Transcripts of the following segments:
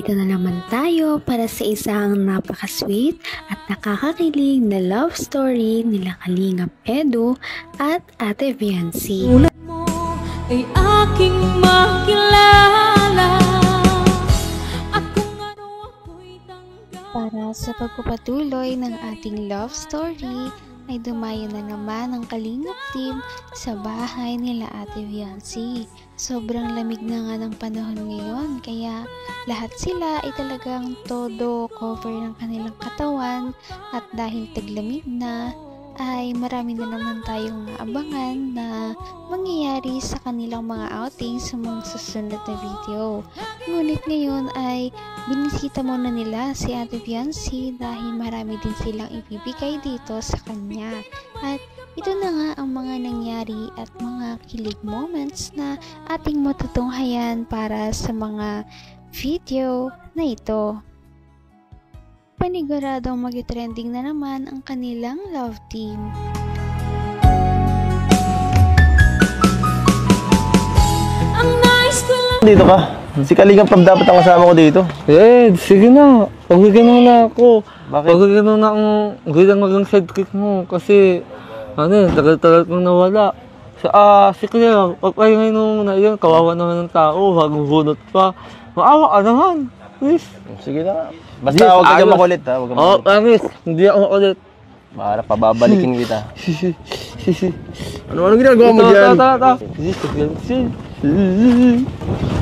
Narito na naman tayo para sa isang napaka-sweet at nakakakilig na love story nila Kalingap Edu at Ate Viancy. Ulat mo ay aking makilala at kung ano ako'y tanggap. Para sa pagpapatuloy ng ating love story ay dumayo na naman ang Kalingap team sa bahay nila Ate Viancy. Sobrang lamig na nga ng panahon ngayon kaya lahat sila ay talagang todo cover ng kanilang katawan at dahil taglamig na ay marami na naman tayong abangan na mangyayari sa kanilang mga outing sa mga susunod na video. Ngunit ngayon ay binisita muna nila si Ate Viancy dahil marami din silang ibibigay dito sa kanya. At ito na nga ang mga nangyari at mga kilig moments na ating matutunghayan para sa mga video na ito. Paniguradong mag-trending na naman ang kanilang love team. Ang nais ko lang. Dito ka. Si Kalingap Pab dapat ang kasama ko dito. Sige na. Pagigyan na ako. Bakit? Pagigyan na akong bilang magang sidekick mo. Kasi, tagal-tagal kong nawala. Si Kuya, pagpahingay nung na yun, kawawa naman ng tao, bagong bunot pa. Maawa ka naman. Please. Sige na. Basta huwag ka dyan makulit ha. Promise. Hindi ako makulit. Para pababalikin kita. Ano ginagawa mo dyan?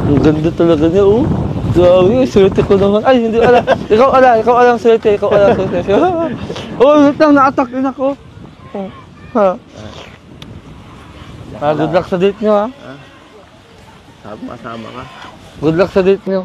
Ang ganda talaga niya, oh. Grabe, swerte ko naman. Ay, hindi ala. Ikaw alang swerte. Oh, wait lang, na-attack din ako. Good luck sa date nyo, ha? Sama ka. Good luck sa date nyo.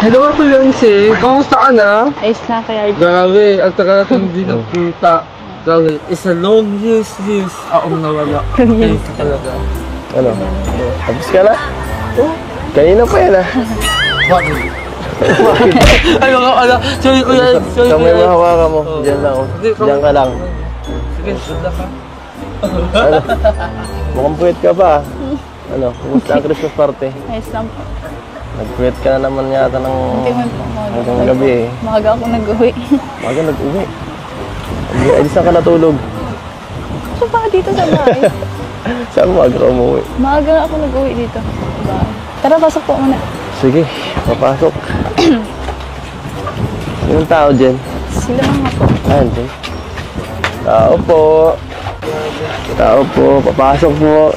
Hello, Ate Viancy. Kamusta ka na? Ayos na kaya. Grabe, ang tagal natin hindi nagkita. Grabe, it's a long years akong nawala. Ayos talaga. Ano? Tapos ka na? Kanina pa yan ha. Ay, mga sorry kuya. Kamay mo hawakan mo. Diyan lang. Diyan ka lang. Sige, good luck ha. Ano? Mukhang puwet ka pa. Ano? Kumusta ang Christmas party? Ayos lang po. Nag-puwet ka na naman yata ng hanggang gabi eh. Maaga ako nag-uwi. Maaga nag-uwi. Ay, saan ka natulog? So pa dito sa bahay. Saan maaga ka umuwi? Maaga ako nag-uwi dito sa bahay. Tara, pasok po muna. Sige, papasok. Yung tao dyan? Sila mga po. Ayan, dyan. Tao po, papasok po.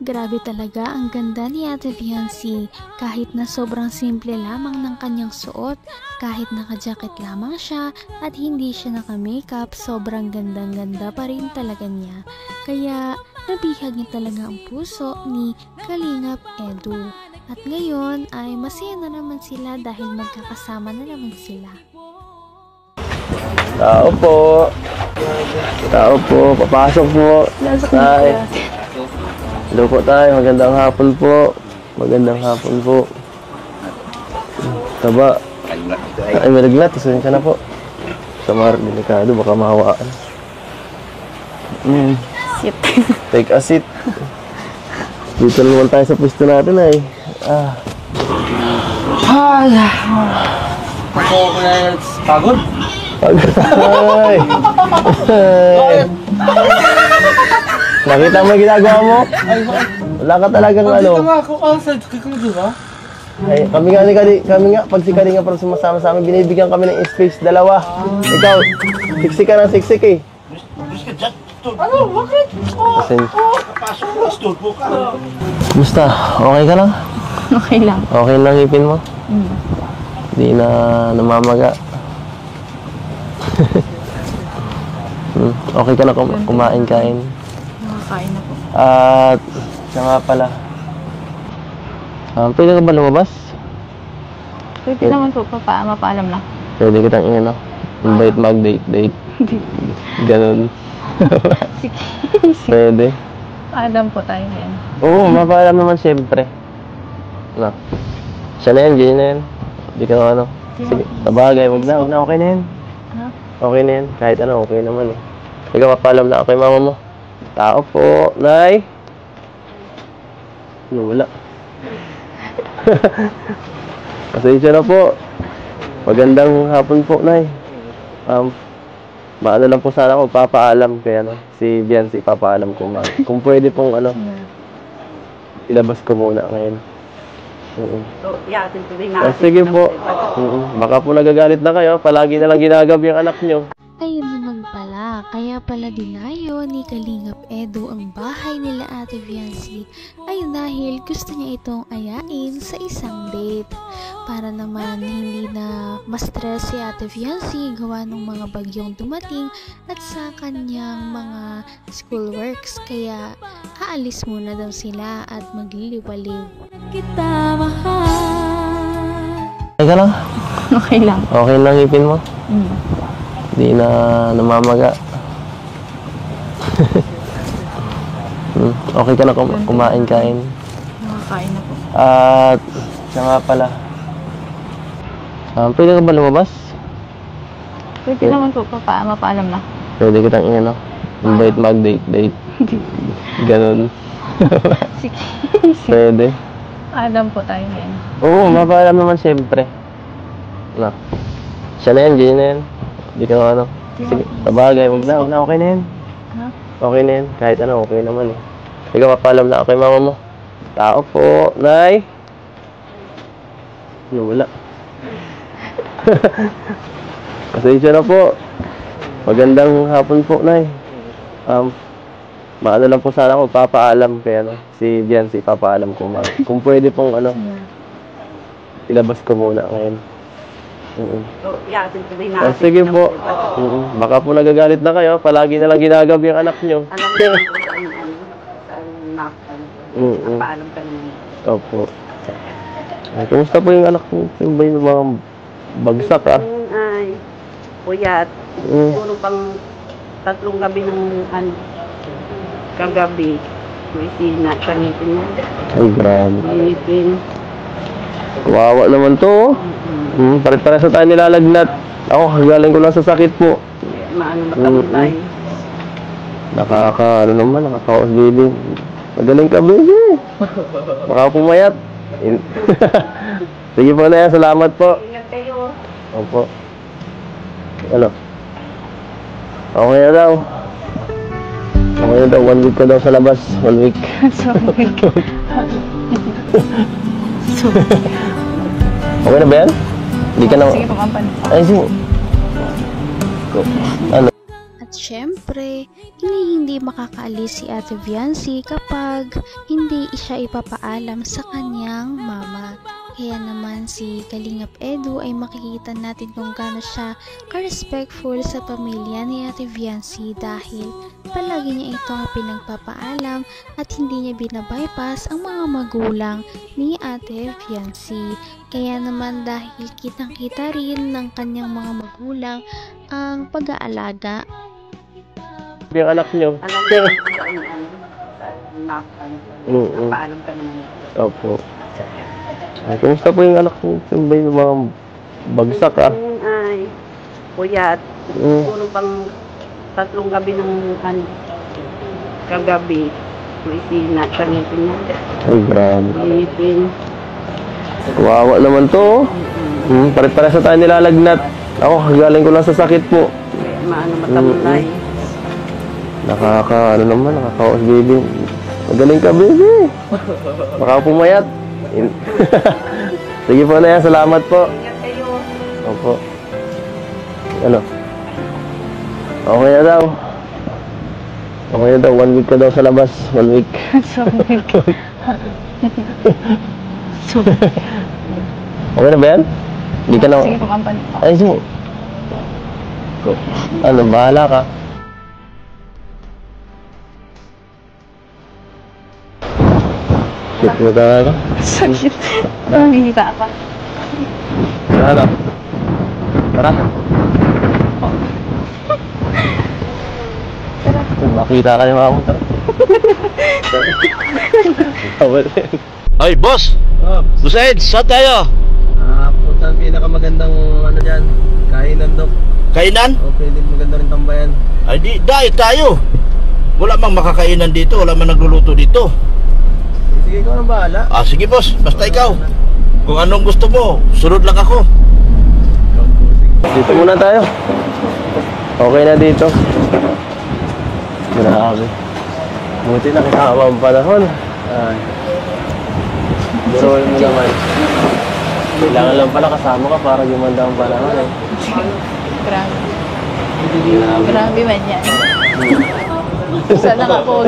Grabe talaga ang ganda ni Ate Viancy. Kahit na sobrang simple lamang ng kanyang suot, kahit naka-jacket lamang siya at hindi siya naka-makeup, sobrang gandang-ganda pa rin talaga niya. Kaya nabihag niya talaga ang puso ni Kalingap Edu. At ngayon ay masaya na naman sila dahil magkakasama na naman sila. Tao po, papasok po. Tay. Hello po tayo, magandang hapon po. Taba. Ay, malaglat, isunin ka na po. Samar, delikado, baka mahawaan. Sit. Take a seat. Dito naman tayo sa pwesto natin ay. Pagod? Ay. Nakita mo yung ginagawa mo? Wala ka talagang ano. Dito nga ako, sidekick mo, di ba? Ay, kami nga, pag si Kalinga para sumasama sa amin, binibigyan kami ng space, dalawa. Ikaw, siksik ka ng siksik eh. Ano? Bakit? Pasok mo, stulpo ka. Musta? Okay ka lang? Okay lang. Okay lang ipin mo? Hindi na namamaga. Okay ka na kumain-kain? Nakakain na po. At siya nga pala. Pwede ka ba lumabas? Pwede naman po, mapaalam lang. Pwede kitang invite mag-date. Ganun. Sige. Pwede. Paalam po tayo yan. Oo, mapaalam naman siyempre. Ano? Siya na yan, ganyan na yan. Hindi ka na ano. Sige, sabagay, wag na, okay na yan. Ha? Okay na yan, kahit ano, okay naman eh. Sige, mapaalam na ako kay mama mo. Tao po, Nay. Ano, wala. Pasensya na po. Magandang hapon po, Nay. Maano lang po sana ako, papaalam kaya ano, si Biancy, papaalam ko. Kung pwede pong ano, ilabas ko muna ngayon. So, yakin ko rin Sige po. Baka po nagagalit na kayo, palagi na lang ginagabi ang anak nyo. Ayun naman pala, kaya pala dinayo ni Kalingap Edu ang bahay nila Ate Viancy ay dahil gusto niya itong ayain sa isang date. Para naman hindi na ma-stress si Ate Viancy gawa ng mga bagyong dumating at sa kanyang mga schoolworks, kaya aalis muna daw sila at magliliwaliw. Kita mahal. Teka lang, Okay lang. okay lang ipin mo. Hindi na namamaga. Okay ka na kumain-kain. Nakakain na po. At siya nga pala. Pwede ka ba lumabas? Pwede naman po, mapaalam na. Pwede kitang invite mag-date. Ganon. Sige. Pwede. Paalam po tayo yan. Oo, mapaalam naman siyempre. Ano? Siya na yan, ganyan na yan. Hindi ka na ano. Sige, sabagay, wag na, okay na yan. Ha? Okay na yan, kahit ano, okay naman eh. Sige, mapaalam na ako kay mama mo. Tao po, Nay. Ano, wala. Pasensya na po. Magandang hapon po, Nay. Maano lang po sana ako, papaalam kaya ano, si Biancy, papaalam ko. Kung pwede pong ano, ilabas ko muna ngayon. So, yakin ko rin Sige po. Baka po nagagalit na kayo, palagi na lang ginagabi ang anak nyo. Alam mo naman kung saan paalam ka naman. Opo. Ay, kumusta po yung anak mo? Yung ba yung mga bagsak Ay, puyat. Puro pang 3 gabi ng kagabi. May sina, kanipin mo. Ay, grabe. Kanipin. Kawawa naman to. Parit-pares na tayo nilalagnat. Ako, galing ko lang sa sakit po. Maano matamlay. Nakaka-kaos, baby. Magaling ka, baby. Baka pumayat. Sige po na yan, salamat po. Ingat kayo. Opo. Ano? Okay na daw. Okay na daw, 1 week ka daw sa labas. 1 week. Okay na ba yan? Hindi ka na... Sige po, mampan. Ay, sige. Ano? At syempre, hindi makakaalis si Ate Viancy kapag hindi siya ipapaalam sa kanyang mama. Kaya naman si Kalingap Edu ay makikita natin kung gaano siya ka-respectful sa pamilya ni Ate Viancy dahil palagi niya itong pinagpapaalam at hindi niya binabypass ang mga magulang ni Ate Viancy. Kaya naman dahil kitang-kita rin ng kanyang mga magulang ang pag-aalaga. Yung anak nyo. Alam mo naman kung saan paalam ka naman. Opo. Ay, kumusta po yung anak mo? Yung ba yung mga bagsak Ay, puyat. Puro pang 3 gabi ng kagabi. May sina, kanipin mo. Ay, grabe. Kanipin. Kawawa naman to. Parit-pares na tayo nilalagnat. Ako, galing ko lang sa sakit po. Maano matamlay. Nakaka-kaos, baby. Magaling ka, baby. Baka pumayat. Sige po na yan, salamat po. Ingat kayo. Opo. Ano? Okay na daw. Okay na daw, 1 week ka daw sa labas. 1 week. Okay na ba yan? Hindi ka na... Sige po, mampan. Ay, sige. Ano, bahala ka. Sakit mo talaga. Sakit. Nakikita ka. Ano? Tara. Makita ka ni mama mo. Tara. Ay, boss! Oh, Boss Ed, saan tayo? punta ang pinakamagandang ano dyan, kainan Dok. Kainan? O pwede maganda rin tambayan. Ay, di, dahil tayo. Wala mang makakainan dito, wala mang nagluluto dito. Sige, ikaw nang bahala. Ah, sige boss, basta ikaw. Kung anong gusto mo, sunod lang ako. Dito muna tayo. Okay na dito. Grabe. Buti nakitama ang panahon. Ay. Buruin mo naman. Kailangan lang pala kasama ka para gumanda ang panahon eh. Grabe. Grabe man yan. Sana nga po.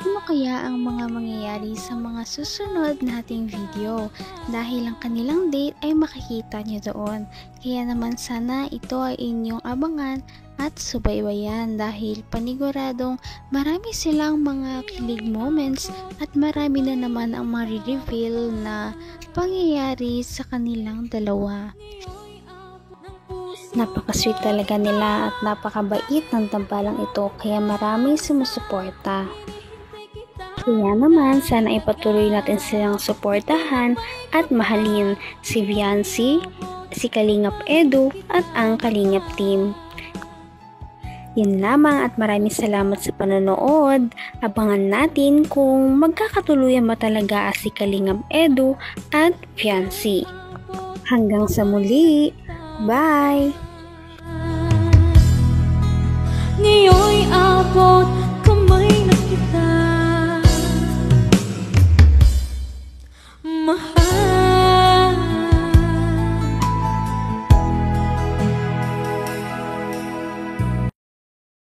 Ano kaya ang mga mangyayari sa mga susunod nating video dahil ang kanilang date ay makikita nyo doon. Kaya naman sana ito ay inyong abangan at subaybayan dahil paniguradong marami silang mga kilig moments at marami na naman ang marireveal na pangyayari sa kanilang dalawa. Napaka-sweet talaga nila at napakabait ng tambalang ito kaya maraming sumusuporta. Kaya naman, sana ipatuloy natin silang suportahan at mahalin si Viancy, si Kalingap Edu at ang Kalingap Team. Yan lamang at maraming salamat sa panonood. Abangan natin kung magkakatuluyan ba talaga si Kalingap Edu at Viancy. Hanggang sa muli, bye! Ngayon'y abot